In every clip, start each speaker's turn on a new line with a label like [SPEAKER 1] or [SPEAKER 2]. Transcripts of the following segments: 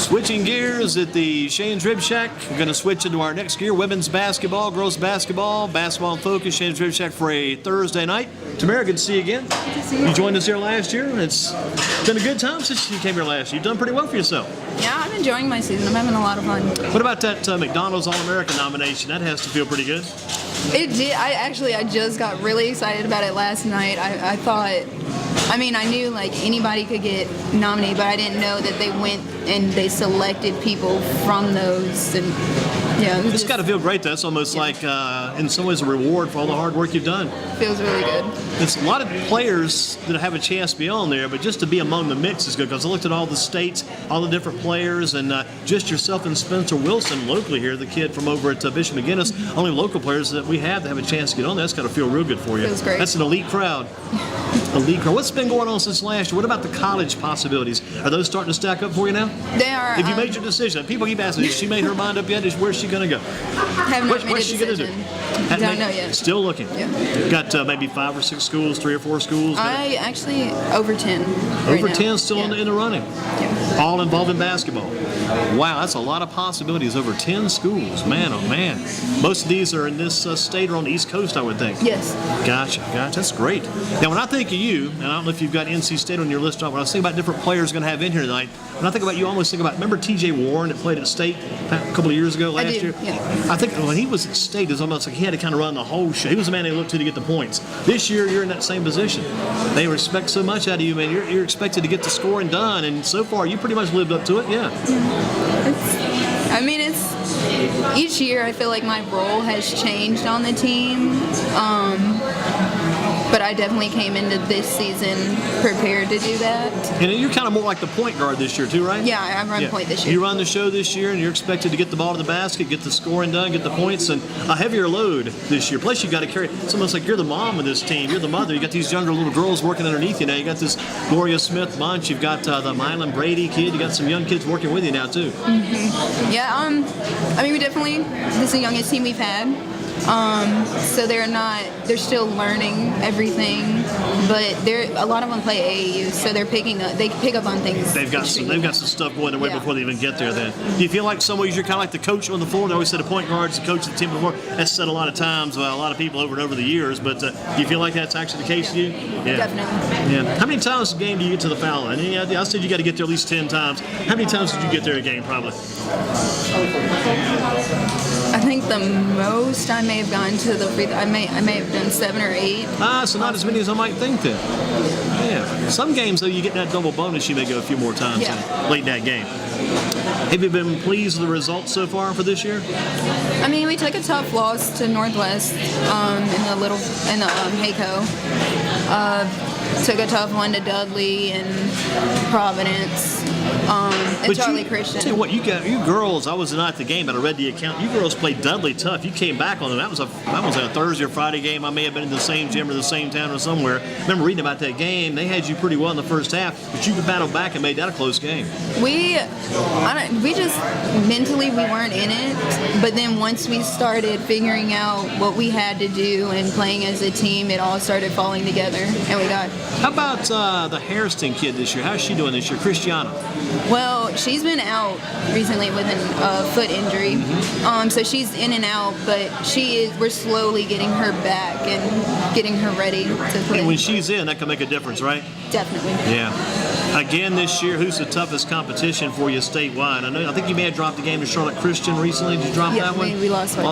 [SPEAKER 1] Switching gears at the Shane's Rib Shack. We're going to switch into our next gear, women's basketball, girls basketball, basketball in focus, Shane's Rib Shack for a Thursday night. Tamera, good to see you again.
[SPEAKER 2] Good to see you.
[SPEAKER 1] You joined us here last year. It's been a good time since you came here last year. You've done pretty well for yourself.
[SPEAKER 2] Yeah, I'm enjoying my season. I'm having a lot of fun.
[SPEAKER 1] What about that McDonald's All-American nomination? That has to feel pretty good.
[SPEAKER 2] It did. I just got really excited about it last night. I thought, I knew like anybody could get nominated, but I didn't know that they went and they selected people from those. And yeah,
[SPEAKER 1] It's got to feel great though. It's almost like, in some ways, a reward for all the hard work you've done.
[SPEAKER 2] Feels really good.
[SPEAKER 1] It's a lot of players that have a chance to be on there, but just to be among the mix is good because I looked at all the states, all the different players, and just yourself and Spencer Wilson locally here, the kid from over at Bishop McGinnis, only local players that we have that have a chance to get on there. That's got to feel real good for you.
[SPEAKER 2] Feels great.
[SPEAKER 1] That's an elite crowd. Elite crowd. What's been going on since last year? What about the college possibilities? Are those starting to stack up for you now?
[SPEAKER 2] They are.
[SPEAKER 1] Have you made your decision? People keep asking, has she made her mind up yet? Where's she going to go?
[SPEAKER 2] Have not made a
[SPEAKER 1] What's she going to do?
[SPEAKER 2] decision. Don't know yet.
[SPEAKER 1] Still looking.
[SPEAKER 2] Yeah.
[SPEAKER 1] Got maybe 5 or 6 schools, 3 or 4 schools.
[SPEAKER 2] I actually over 10.
[SPEAKER 1] Over
[SPEAKER 2] right
[SPEAKER 1] 10
[SPEAKER 2] now.
[SPEAKER 1] still
[SPEAKER 2] Yeah.
[SPEAKER 1] in the running.
[SPEAKER 2] Yeah.
[SPEAKER 1] All involved in basketball. Wow, that's a lot of possibilities. Over 10 schools. Man, oh man. Most of these are in this state or on the East Coast, I would think.
[SPEAKER 2] Yes.
[SPEAKER 1] Gotcha. That's great. Now, when I think of you, and I don't know if you've got NC State on your list, when I was thinking about different players going to have in here tonight, when I think about you, I almost think about, remember TJ Warren that played at State a couple of years ago, last year?
[SPEAKER 2] Yeah.
[SPEAKER 1] I think when he was at State, it was almost like he had to kind of run the whole show. He was the man they looked to get the points. This year, you're in that same position. They respect so much out of you, man. You're expected to get the scoring done, and so far, you pretty much lived up to it, yeah.
[SPEAKER 2] It's each year I feel like my role has changed on the team. But I definitely came into this season prepared to do that.
[SPEAKER 1] And you're kind of more like the point guard this year, too, right?
[SPEAKER 2] Yeah, I run point this year.
[SPEAKER 1] You run the show this year, and you're expected to get the ball to the basket, get the scoring done, get the points, and a heavier load this year. Plus, you got to carry. It's almost like you're the mom of this team. You're the mother. You got these younger little girls working underneath you now. You got this Gloria Smith bunch. You've got the Mylan Brady kid. You got some young kids working with you now, too.
[SPEAKER 2] Mm-hmm. Yeah. We definitely. This is the youngest team we've had. So they're still learning everything, but a lot of them play AAU, so they pick up on things.
[SPEAKER 1] They've got some stuff going their way before they even get there then. Do you feel like some ways you're kind of like the coach on the floor? They always say the point guard's the coach of the team before. That's said a lot of times by a lot of people over and over the years, but do you feel like that's actually the case to you? Yeah.
[SPEAKER 2] Definitely.
[SPEAKER 1] Yeah. How many times a game do you get to the foul line? I said you got to get there at least 10 times. How many times did you get there a game, probably?
[SPEAKER 2] I think the most I may have gone to the free throw. I may have done 7 or 8.
[SPEAKER 1] So not as many as I might think then. Yeah. Some games, though, you get that double bonus, you may go a few more times late in that game. Have you been pleased with the results so far for this year?
[SPEAKER 2] We took a tough loss to Northwest in the HACO. Took a tough one to Dudley and Providence and Charlie Christian.
[SPEAKER 1] Tell you what, you girls. I was not at the game, but I read the account. You girls played Dudley tough. You came back on them. That was a Thursday or Friday game. I may have been in the same gym or the same town or somewhere. I remember reading about that game. They had you pretty well in the first half, but you battled back and made that a close game. We just mentally we weren't in it, but then once we started figuring out what we had to do and playing as a team, it all started falling together, and we got. How about the Hairston kid this year? How's she doing this year, Christiana?
[SPEAKER 2] Well, she's been out recently with a foot injury, so she's in and out. But we're slowly getting her back and getting her ready to play.
[SPEAKER 1] And when she's in, that can make a difference, right?
[SPEAKER 2] Definitely.
[SPEAKER 1] Yeah. Again this year, who's the toughest competition for you statewide? I think you may have dropped a game to Charlotte Christian recently. Did you drop that one?
[SPEAKER 2] Yeah, we lost
[SPEAKER 1] them.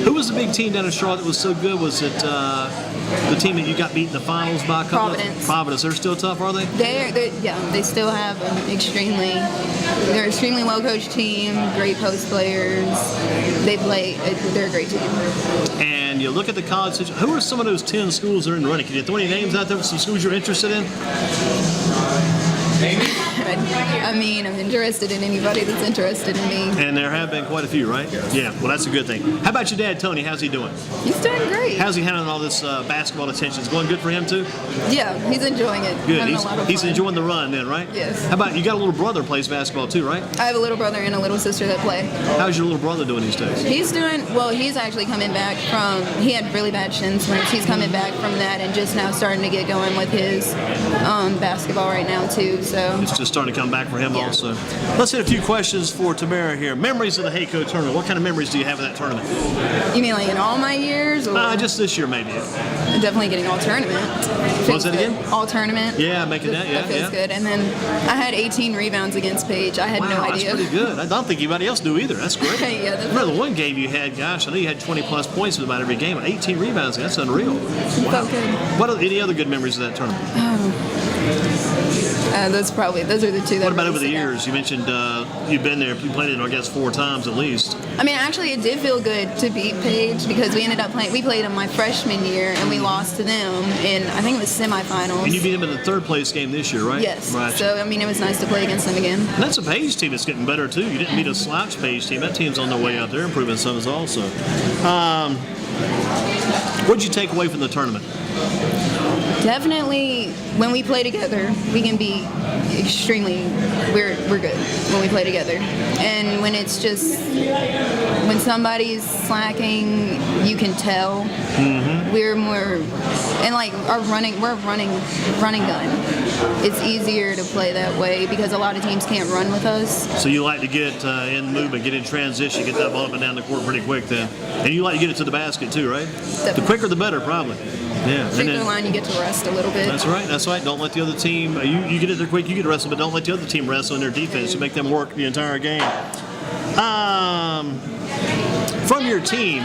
[SPEAKER 1] Who was the big team down in Charlotte that was so good? Was it the team that you got beat in the finals by? Providence. They're still tough, are they?
[SPEAKER 2] They still have they're an extremely well-coached team, great post players. They're a great team.
[SPEAKER 1] And you look at the college situation. Who are some of those 10 schools that are in the running? Can you throw any names out there for some schools you're interested in?
[SPEAKER 2] I'm interested in anybody that's interested in me.
[SPEAKER 1] And there have been quite a few, right? Yeah, well, that's a good thing. How about your dad, Tony? How's he doing?
[SPEAKER 2] He's doing great.
[SPEAKER 1] How's he handling all this basketball attention? Is it going good for him, too?
[SPEAKER 2] Yeah, he's enjoying it.
[SPEAKER 1] Good. He's enjoing the run then, right?
[SPEAKER 2] Yes.
[SPEAKER 1] How about, you got a little brother who plays basketball, too, right?
[SPEAKER 2] I have a little brother and a little sister that play.
[SPEAKER 1] How's your little brother doing these days?
[SPEAKER 2] He's actually coming back he had really bad shin splints. He's coming back from that and just now starting to get going with his basketball right now, too. So
[SPEAKER 1] It's just starting to come back for him
[SPEAKER 2] Yeah.
[SPEAKER 1] also. Let's hit a few questions for Tamara here. Memories of the Hayco tournament. What kind of memories do you have of that tournament?
[SPEAKER 2] You mean like in all my years? Or
[SPEAKER 1] Just this year, maybe.
[SPEAKER 2] definitly getting all tournament.
[SPEAKER 1] What was that again?
[SPEAKER 2] All tournament.
[SPEAKER 1] Yeah, making that. Yeah,
[SPEAKER 2] That feels
[SPEAKER 1] yeah.
[SPEAKER 2] good. And then I had 18 rebounds against Paige. I had no
[SPEAKER 1] Wow,
[SPEAKER 2] idea.
[SPEAKER 1] that's pretty good. I don't think anybody else do either. That's great.
[SPEAKER 2] Yeah, that's
[SPEAKER 1] Remember the one game you had, gosh, I know you had 20-plus points in about every game, but 18 rebounds. That's unreal.
[SPEAKER 2] Felt good.
[SPEAKER 1] What are any other good memories of that tournament?
[SPEAKER 2] Those are the two that
[SPEAKER 1] What about
[SPEAKER 2] really
[SPEAKER 1] over the
[SPEAKER 2] stick out.
[SPEAKER 1] years? You mentioned you've been there. You played it, I guess, 4 times at least.
[SPEAKER 2] I mean, actually, it did feel good to beat Paige because we ended up playing. We played them my freshman year, and we lost to them in, I think it was semifinals.
[SPEAKER 1] And you beat them in the third-place game this year, right?
[SPEAKER 2] Yes.
[SPEAKER 1] Right.
[SPEAKER 2] So I mean, it was nice to play against them again.
[SPEAKER 1] And that's a Page team that's getting better, too. You didn't beat a slouch Page team. That team's on their way out. They're improving some also. What did you take away from the tournament?
[SPEAKER 2] Definitely, when we play together, we can be extremely. We're good when we play together, and when it's just when somebody's slacking, you can tell. Mm-hmm. We're more, and like we're running gun. It's easier to play that way because a lot of teams can't run with us.
[SPEAKER 1] So you like to get in movement, get in transition, get that ball up and down the court pretty quick then. And you like to get it to the basket too, right?
[SPEAKER 2] Definitely.
[SPEAKER 1] The quicker the better, probably. Yeah.
[SPEAKER 2] Free throw line, you get to rest a little bit.
[SPEAKER 1] That's right. That's right. Don't let the other team. You get it there quick. You get to wrestle, but don't let the other team wrestle in their defense. You make them work the entire game. From your team,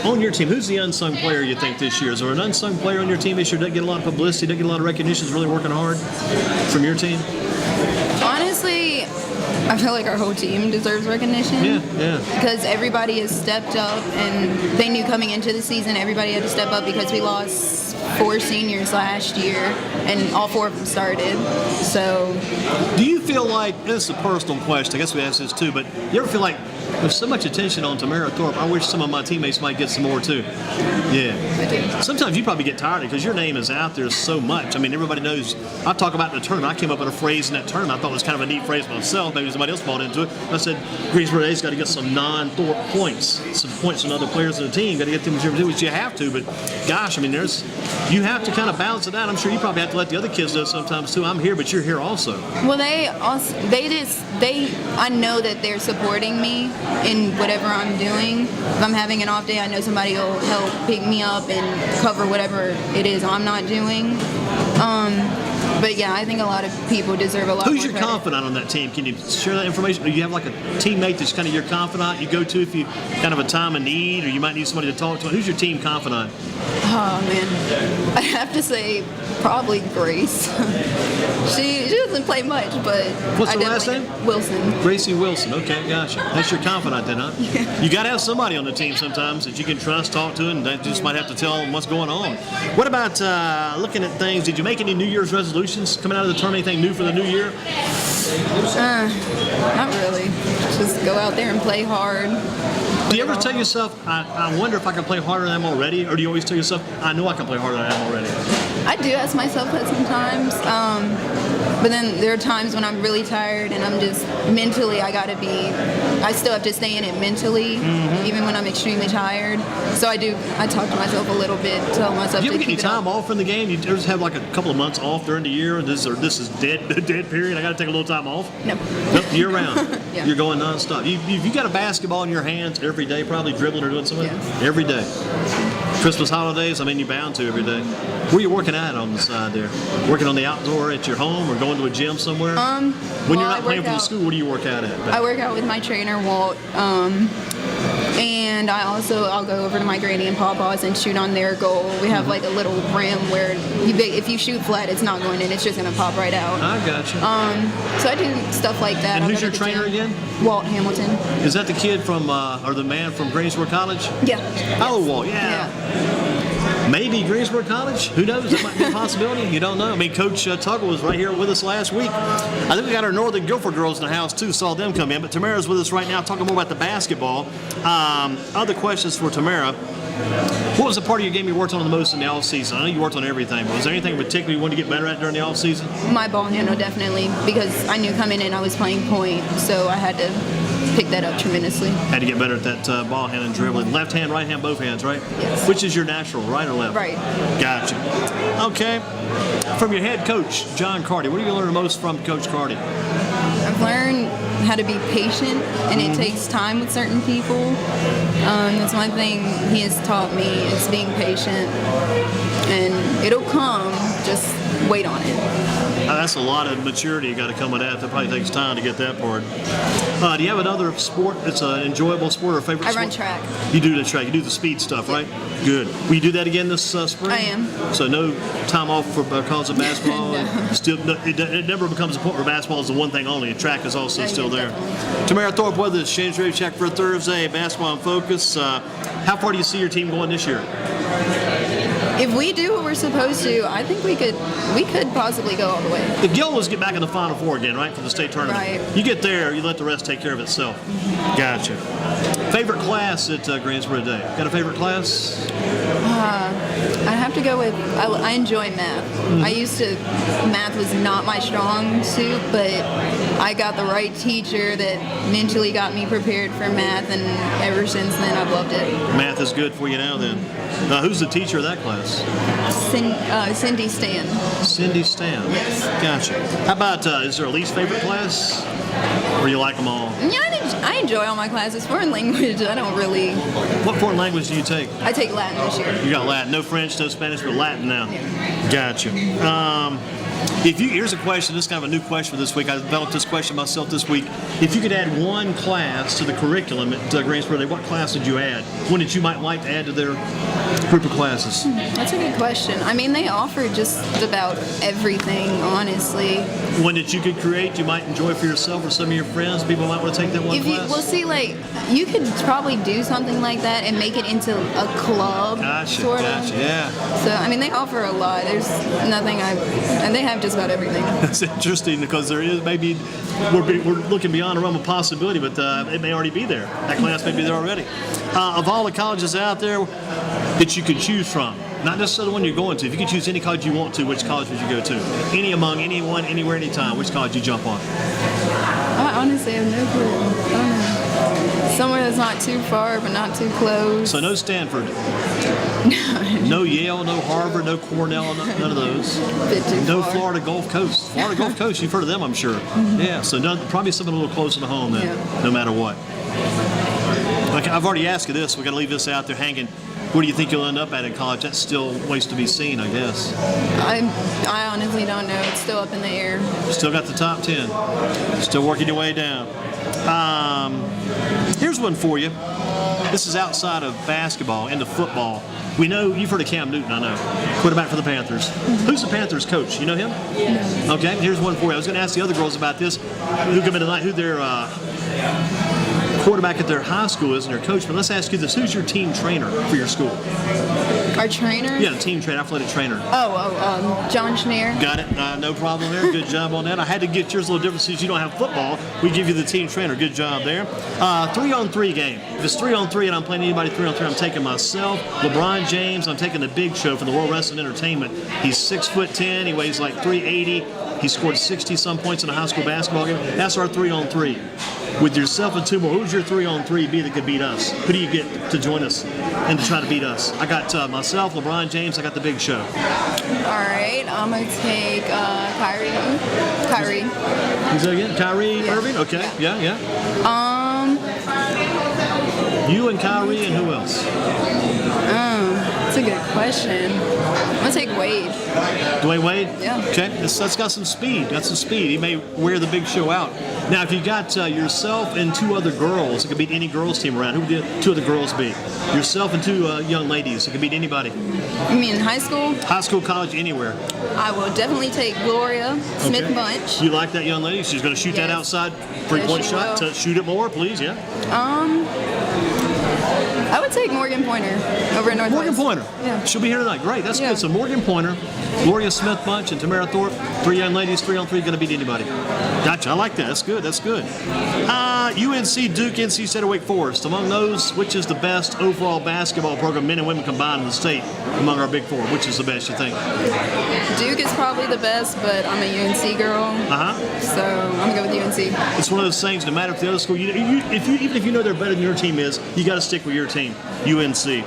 [SPEAKER 1] on your team, who's the unsung player you think this year? Is there an unsung player on your team this year that doesn't get a lot of publicity, doesn't get a lot of recognition, is really working hard from your team?
[SPEAKER 2] Honestly, I feel like our whole team deserves recognition.
[SPEAKER 1] Yeah.
[SPEAKER 2] Because everybody has stepped up, and they knew coming into the season everybody had to step up because we lost 4 seniors last year, and all 4 of them started. So,
[SPEAKER 1] Do you feel like, this is a personal question, I guess we asked this too, but you ever feel like there's so much attention on Tamara Thorpe, I wish some of my teammates might get some more too? Yeah.
[SPEAKER 2] I do.
[SPEAKER 1] Sometimes you probably get tired of it because your name is out there so much. I mean, everybody knows. I talk about in the tournament. I came up with a phrase in that tournament. I thought it was kind of a neat phrase myself. Maybe somebody else bought into it. I said, Greensboro Day's got to get some non-Thorpe points, some points from other players in the team. Got to get them which you have to. But gosh, I mean, you have to kind of balance it out. I'm sure you probably have to let the other kids know sometimes too. I'm here, but you're here also.
[SPEAKER 2] Well, I know that they're supporting me in whatever I'm doing. If I'm having an off day, I know somebody will help pick me up and cover whatever it is I'm not doing. But yeah, I think a lot of people deserve a lot more
[SPEAKER 1] Who's your
[SPEAKER 2] credit.
[SPEAKER 1] confidant on that team? Can you share that information? Do you have like a teammate that's kind of your confidant you go to if you kind of a time of need or you might need somebody to talk to? Who's your team confidant?
[SPEAKER 2] Oh man, I have to say probably Grace. she doesn't play much, but
[SPEAKER 1] What's
[SPEAKER 2] I
[SPEAKER 1] her last
[SPEAKER 2] definitely-
[SPEAKER 1] name?
[SPEAKER 2] Wilson.
[SPEAKER 1] Gracie Wilson. Okay, gotcha. That's your confidant then, huh? Yeah. You got to have somebody on the team sometimes that you can trust, talk to, and that just might have to tell them what's going on. What about looking at things? Did you make any New Year's resolutions coming out of the tournament? Anything new for the new year?
[SPEAKER 2] Not really. Just go out there and play hard.
[SPEAKER 1] Do you ever tell yourself, I wonder if I can play harder than I am already? Or do you always tell yourself, I know I can play harder than I am already?
[SPEAKER 2] I do ask myself that sometimes. But then there are times when I'm really tired and I'm just mentally, I still have to stay in it mentally, even when I'm extremely tired. So I talk to myself a little bit, tell myself
[SPEAKER 1] Do you
[SPEAKER 2] to
[SPEAKER 1] ever get
[SPEAKER 2] keep
[SPEAKER 1] any
[SPEAKER 2] it
[SPEAKER 1] time
[SPEAKER 2] up.
[SPEAKER 1] off in the game? You ever just have like a couple of months off during the year? This is dead period. I got to take a little time off.
[SPEAKER 2] No.
[SPEAKER 1] Nope, year round.
[SPEAKER 2] Yeah.
[SPEAKER 1] You're going nonstop. You got a basketball in your hands every day, probably dribbling or doing something.
[SPEAKER 2] Yeah.
[SPEAKER 1] Every day. Christmas holidays, I mean, you're bound to every day. Where are you working at on the side there? Working on the outdoor at your home or going to a gym somewhere? When you're not playing for the school, what do you work out at?
[SPEAKER 2] I work out with my trainer, Walt. And I'll go over to my granny and Papa's and shoot on their goal. We have like a little rim where if you shoot flat, it's not going in. It's just going to pop right out.
[SPEAKER 1] I got you.
[SPEAKER 2] So I do stuff like that.
[SPEAKER 1] And
[SPEAKER 2] I'll
[SPEAKER 1] who's
[SPEAKER 2] go
[SPEAKER 1] your
[SPEAKER 2] to the
[SPEAKER 1] trainer
[SPEAKER 2] gym.
[SPEAKER 1] again?
[SPEAKER 2] Walt Hamilton.
[SPEAKER 1] Is that the kid from, or the man from Greensboro College?
[SPEAKER 2] Yeah.
[SPEAKER 1] Oh, Walt, yeah. Maybe Greensboro College? Who knows? That might be a possibility. You don't know. I mean, Coach Tuggle was right here with us last week. I think we got our Northern Guilford girls in the house, too. Saw them come in. But Tamara's with us right now talking more about the basketball. Other questions for Tamara. What was the part of your game you worked on the most in the offseason? I know you worked on everything, but was there anything in particular you wanted to get better at during the offseason?
[SPEAKER 2] My ball handle, definitely, because I knew coming in I was playing point, so I had to pick that up tremendously.
[SPEAKER 1] Had to get better at that ball hand and dribbling. Left hand, right hand, both hands, right?
[SPEAKER 2] Yes.
[SPEAKER 1] Which is your natural, right or left?
[SPEAKER 2] Right.
[SPEAKER 1] Gotcha. Okay. From your head coach, John Carty, what have you learned most from Coach Carty?
[SPEAKER 2] I've learned how to be patient, and it takes time with certain people. That's one thing he has taught me is being patient, and it'll come. Just wait on it.
[SPEAKER 1] That's a lot of maturity you got to come with that. That probably takes time to get that part. Do you have another sport that's an enjoyable sport or favorite sport?
[SPEAKER 2] I run track.
[SPEAKER 1] You do the track. You do the speed stuff, right? Good. Will you do that again this spring?
[SPEAKER 2] I am.
[SPEAKER 1] So no time off for because of basketball?
[SPEAKER 2] No.
[SPEAKER 1] Still, it never becomes a point where basketball is the one thing only. Track is also still there.
[SPEAKER 2] Definitely.
[SPEAKER 1] Tamara Thorpe with us, Shane's Radio Check for Thursday, Basketball in Focus. How far do you see your team going this year?
[SPEAKER 2] If we do what we're supposed to, I think we could possibly go all the way.
[SPEAKER 1] The goal was to get back in the Final Four again, right, for the state tournament.
[SPEAKER 2] Right.
[SPEAKER 1] You get there, you let the rest take care of itself. Gotcha. Favorite class at Greensboro Day? Got a favorite class?
[SPEAKER 2] I have to go with, I enjoy math. Math was not my strong suit, but I got the right teacher that mentally got me prepared for math, and ever since then I've loved it.
[SPEAKER 1] Math is good for you now then. Who's the teacher of that class?
[SPEAKER 2] Cindy Stan.
[SPEAKER 1] Cindy Stan.
[SPEAKER 2] Yes.
[SPEAKER 1] Gotcha. How about, is there a least favorite class? Or you like them all?
[SPEAKER 2] Yeah, I enjoy all my classes. Foreign language, I don't really.
[SPEAKER 1] What foreign language do you take?
[SPEAKER 2] I take Latin this year.
[SPEAKER 1] You got Latin. No French, no Spanish, but Latin now.
[SPEAKER 2] Yeah.
[SPEAKER 1] Gotcha. Here's a question. This is kind of a new question for this week. I developed this question myself this week. If you could add one class to the curriculum at Greensboro Day, what class would you add? One that you might like to add to their group of classes?
[SPEAKER 2] That's a good question. I mean, they offer just about everything, honestly.
[SPEAKER 1] One that you could create, you might enjoy for yourself or some of your friends. People might want to take that one class.
[SPEAKER 2] Well, see, like, you could probably do something like that and make it into a club, sort of.
[SPEAKER 1] Yeah.
[SPEAKER 2] So, I mean, they offer a lot. There's nothing and they have just about everything.
[SPEAKER 1] That's interesting because there is maybe we're looking beyond the realm of possibility, but it may already be there. That class may be there already. Of all the colleges out there that you could choose from, not necessarily the one you're going to. If you could choose any college you want to, which college would you go to? Any among anyone, anywhere, anytime, which college you jump on?
[SPEAKER 2] I honestly have no clue. I don't know. Somewhere that's not too far, but not too close.
[SPEAKER 1] So no Stanford. No Yale, no Harvard, no Cornell, none of those.
[SPEAKER 2] Bit too
[SPEAKER 1] No
[SPEAKER 2] far.
[SPEAKER 1] Florida Gulf Coast. Florida Gulf Coast, you've heard of them, I'm sure. Yeah, so probably something a little closer to home then, no matter what. Okay, I've already asked you this. We're going to leave this out there hanging. Where do you think you'll end up at in college? That's still ways to be seen, I guess.
[SPEAKER 2] I honestly don't know. It's still up in the air.
[SPEAKER 1] Still got the top 10. Still working your way down. Here's one for you. This is outside of basketball, into football. We know, you've heard of Cam Newton, I know. Quarterback for the Panthers. Who's the Panthers coach? You know him?
[SPEAKER 2] No.
[SPEAKER 1] Okay, here's one for you. I was going to ask the other girls about this. Who come in tonight, who their quarterback at their high school is and their coach. But let's ask you this. Who's your team trainer for your school?
[SPEAKER 2] Our trainer?
[SPEAKER 1] Yeah, the team trainer, athletic trainer.
[SPEAKER 2] John Schneer.
[SPEAKER 1] Got it. No problem there. Good job on that. I had to get yours a little different since you don't have football. We give you the team trainer. Good job there. 3-on-3 game. If it's 3-on-3 and I'm playing anybody 3-on-3, I'm taking myself. LeBron James, I'm taking the Big Show from the World Wrestling Entertainment. He's 6'10". He weighs like 380. He scored 60-some points in a high school basketball game. That's our 3-on-3. With yourself and two more, who's your 3-on-3 be that could beat us? Who do you get to join us and to try to beat us? I got myself, LeBron James. I got the Big Show.
[SPEAKER 2] All right, I'm gonna take Kyrie.
[SPEAKER 1] Who's that again? Kyrie Irving. Okay. Yeah. You and Kyrie and who else?
[SPEAKER 2] That's a good question. I'm gonna take Wade.
[SPEAKER 1] Dwayne Wade?
[SPEAKER 2] Yeah.
[SPEAKER 1] Okay, that's got some speed. Got some speed. He may wear the Big Show out. Now, if you got yourself and two other girls, it could beat any girls team around. Who would the two other girls be? Yourself and two young ladies. It could beat anybody.
[SPEAKER 2] You mean in high school?
[SPEAKER 1] High school, college, anywhere.
[SPEAKER 2] I will definitely take Gloria Smith Bunch.
[SPEAKER 1] You like that young lady? She's going to shoot that outside three-point shot. Shoot it more, please. Yeah.
[SPEAKER 2] I would take Morgan Pointer over at Northwest.
[SPEAKER 1] Morgan Pointer.
[SPEAKER 2] Yeah.
[SPEAKER 1] She'll be here tonight. Great. That's good. So Morgan Pointer, Gloria Smith Bunch, and Tamara Thorpe. Three young ladies, 3-on-3, going to beat anybody. Gotcha. I like that. That's good. That's good. UNC, Duke, NC State, or Wake Forest. Among those, which is the best overall basketball program, men and women combined in the state, among our big four? Which is the best, you think?
[SPEAKER 2] Duke is probably the best, but I'm a UNC girl. So I'm going to go with UNC.
[SPEAKER 1] It's one of those things, no matter if the other school, even if you know they're better than your team is, you got to stick with your team, UNC.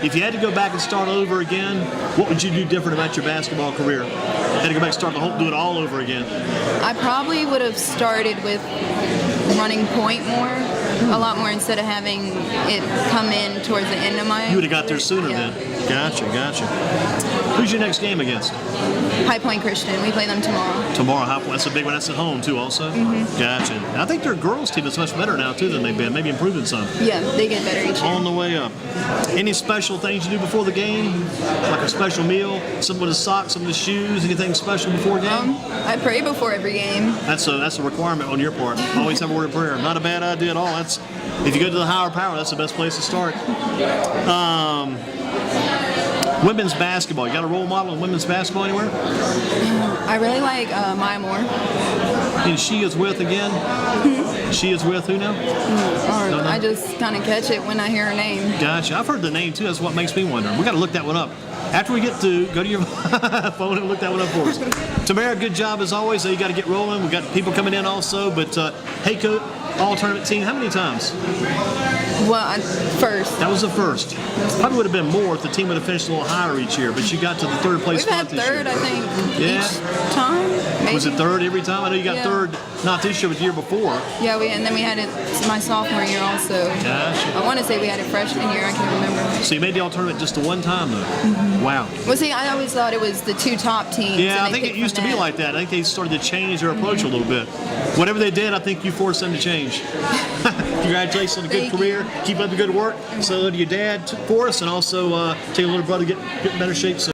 [SPEAKER 1] If you had to go back and start over again, what would you do different about your basketball career? Had to go back and start do it all over again.
[SPEAKER 2] I probably would have started with running point more, a lot more, instead of having it come in towards the end of my.
[SPEAKER 1] You would have got there sooner
[SPEAKER 2] Yeah.
[SPEAKER 1] then. Gotcha. Who's your next game against?
[SPEAKER 2] High Point Christian. We play them tomorrow.
[SPEAKER 1] Tomorrow, High Point. That's a big one. That's at home too, also. Gotcha. I think their girls team is much better now too than they've been. Maybe improving some.
[SPEAKER 2] Yeah, they get better each year.
[SPEAKER 1] On the way up. Any special things you do before the game? Like a special meal? Some with the socks, some with the shoes? Anything special before game?
[SPEAKER 2] I pray before every game.
[SPEAKER 1] That's a requirement on your part. Always have a word of prayer. Not a bad idea at all. That's if you go to the higher power, that's the best place to start. Women's basketball. You got a role model in women's basketball anywhere?
[SPEAKER 2] I really like Maya Moore.
[SPEAKER 1] And she is with again? She is with who now?
[SPEAKER 2] Or I just kind of catch it when I hear her name.
[SPEAKER 1] Gotcha. I've heard the name too. That's what makes me wonder. We got to look that one up. After we get to go to your phone and look that one up for us. Tamara, good job as always. You got to get rolling. We got people coming in also. But hey, coach, all tournament team. How many times?
[SPEAKER 2] Well, first.
[SPEAKER 1] That was the first. Probably would have been more if the team would have finished a little higher each year. But you got to the third place
[SPEAKER 2] We've
[SPEAKER 1] spot
[SPEAKER 2] had
[SPEAKER 1] this
[SPEAKER 2] third,
[SPEAKER 1] year.
[SPEAKER 2] I think,
[SPEAKER 1] Yeah.
[SPEAKER 2] each time. Maybe.
[SPEAKER 1] Was it third every time? I know you got
[SPEAKER 2] Yeah.
[SPEAKER 1] third, not this year, but the year before.
[SPEAKER 2] Yeah, and then we had it my sophomore year also.
[SPEAKER 1] Gotcha.
[SPEAKER 2] I want to say we had it freshman year. I can't remember.
[SPEAKER 1] So you made the all tournament just the one time though. Wow.
[SPEAKER 2] Well, see, I always thought it was the two top teams.
[SPEAKER 1] Yeah,
[SPEAKER 2] and
[SPEAKER 1] I
[SPEAKER 2] they
[SPEAKER 1] think it
[SPEAKER 2] picked
[SPEAKER 1] used to
[SPEAKER 2] from
[SPEAKER 1] be
[SPEAKER 2] that.
[SPEAKER 1] like that. I think they started to change their approach a little bit. Whatever they did, I think you forced them to change. Congratulations on a good
[SPEAKER 2] Thank
[SPEAKER 1] career. Keep up the good work. So to your dad for us, and also tell your little brother to get in better shape soon.